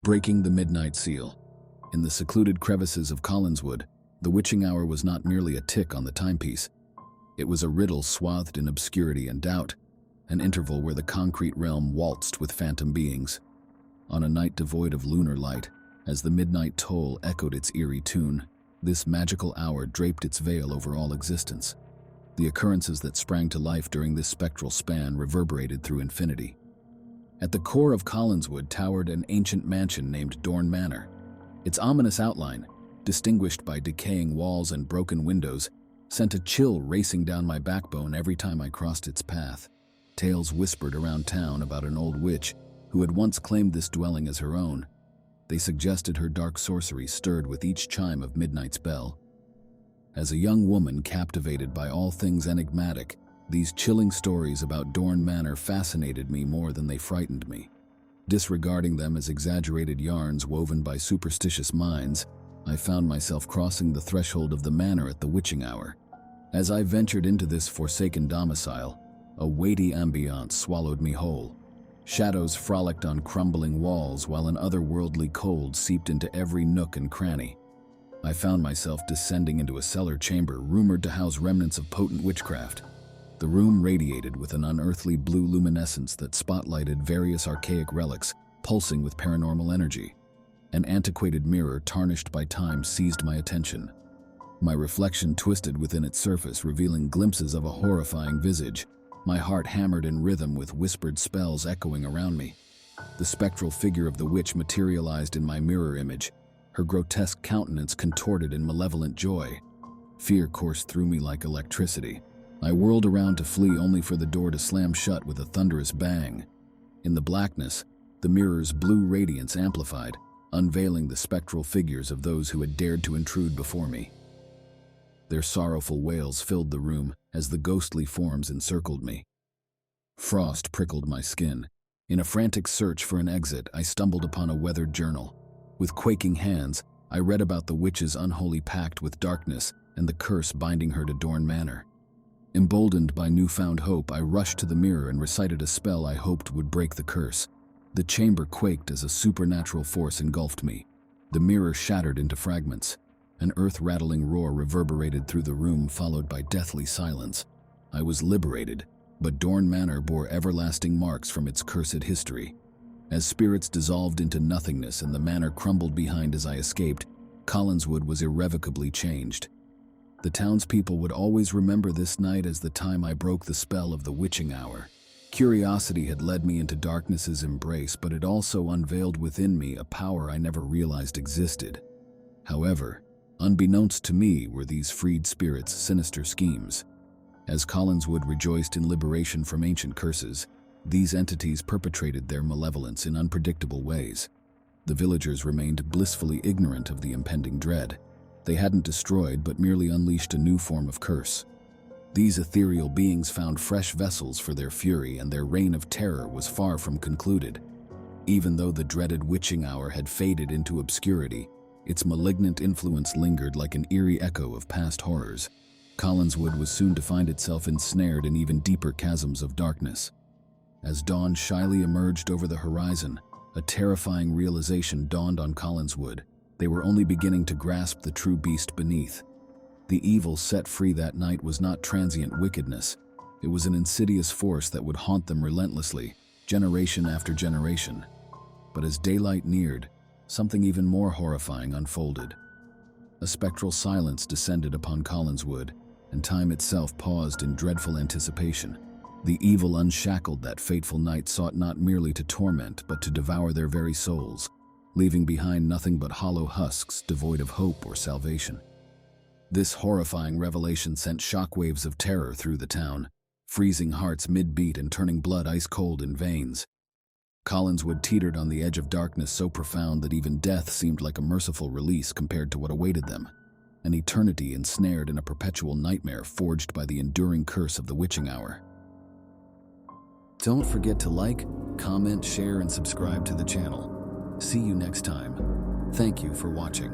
Breaking the midnight seal. In the secluded crevices of Collinswood, the witching hour was not merely a tick on the timepiece. It was a riddle swathed in obscurity and doubt, an interval where the concrete realm waltzed with phantom beings. On a night devoid of lunar light, as the midnight toll echoed its eerie tune, this magical hour draped its veil over all existence. The occurrences that sprang to life during this spectral span reverberated through infinity. At the core of Collinswood towered an ancient mansion named Dorne Manor. Its ominous outline, distinguished by decaying walls and broken windows, sent a chill racing down my backbone every time I crossed its path. Tales whispered around town about an old witch who had once claimed this dwelling as her own. They suggested her dark sorcery stirred with each chime of midnight's bell. As a young woman captivated by all things enigmatic, these chilling stories about Dorne Manor fascinated me more than they frightened me. Disregarding them as exaggerated yarns woven by superstitious minds, I found myself crossing the threshold of the manor at the witching hour. As I ventured into this forsaken domicile, a weighty ambiance swallowed me whole. Shadows frolicked on crumbling walls while an otherworldly cold seeped into every nook and cranny. I found myself descending into a cellar chamber rumored to house remnants of potent witchcraft. The room radiated with an unearthly blue luminescence that spotlighted various archaic relics, pulsing with paranormal energy. An antiquated mirror tarnished by time seized my attention. My reflection twisted within its surface, revealing glimpses of a horrifying visage. My heart hammered in rhythm with whispered spells echoing around me. The spectral figure of the witch materialized in my mirror image, her grotesque countenance contorted in malevolent joy. Fear coursed through me like electricity. I whirled around to flee, only for the door to slam shut with a thunderous bang. In the blackness, the mirror's blue radiance amplified, unveiling the spectral figures of those who had dared to intrude before me. Their sorrowful wails filled the room as the ghostly forms encircled me. Frost prickled my skin. In a frantic search for an exit, I stumbled upon a weathered journal. With quaking hands, I read about the witch's unholy pact with darkness and the curse binding her to Dorne Manor. Emboldened by newfound hope, I rushed to the mirror and recited a spell I hoped would break the curse. The chamber quaked as a supernatural force engulfed me. The mirror shattered into fragments. An earth-rattling roar reverberated through the room, followed by deathly silence. I was liberated, but Dorne Manor bore everlasting marks from its cursed history. As spirits dissolved into nothingness and the manor crumbled behind as I escaped, Collinswood was irrevocably changed. The townspeople would always remember this night as the time I broke the spell of the witching hour. Curiosity had led me into darkness's embrace, but it also unveiled within me a power I never realized existed. However, unbeknownst to me were these freed spirits' sinister schemes. As Collinswood rejoiced in liberation from ancient curses, these entities perpetrated their malevolence in unpredictable ways. The villagers remained blissfully ignorant of the impending dread. They hadn't destroyed, but merely unleashed a new form of curse. These ethereal beings found fresh vessels for their fury, and their reign of terror was far from concluded. Even though the dreaded witching hour had faded into obscurity, its malignant influence lingered like an eerie echo of past horrors. Collinswood was soon to find itself ensnared in even deeper chasms of darkness. As dawn shyly emerged over the horizon, a terrifying realization dawned on Collinswood. They were only beginning to grasp the true beast beneath. The evil set free that night was not transient wickedness. It was an insidious force that would haunt them relentlessly, generation after generation. But as daylight neared, something even more horrifying unfolded. A spectral silence descended upon Collinswood, and time itself paused in dreadful anticipation. The evil unshackled that fateful night sought not merely to torment, but to devour their very souls, leaving behind nothing but hollow husks devoid of hope or salvation. This horrifying revelation sent shockwaves of terror through the town, freezing hearts mid-beat and turning blood ice-cold in veins. Collinswood teetered on the edge of darkness so profound that even death seemed like a merciful release compared to what awaited them, an eternity ensnared in a perpetual nightmare forged by the enduring curse of the witching hour. Don't forget to like, comment, share, and subscribe to the channel. See you next time. Thank you for watching.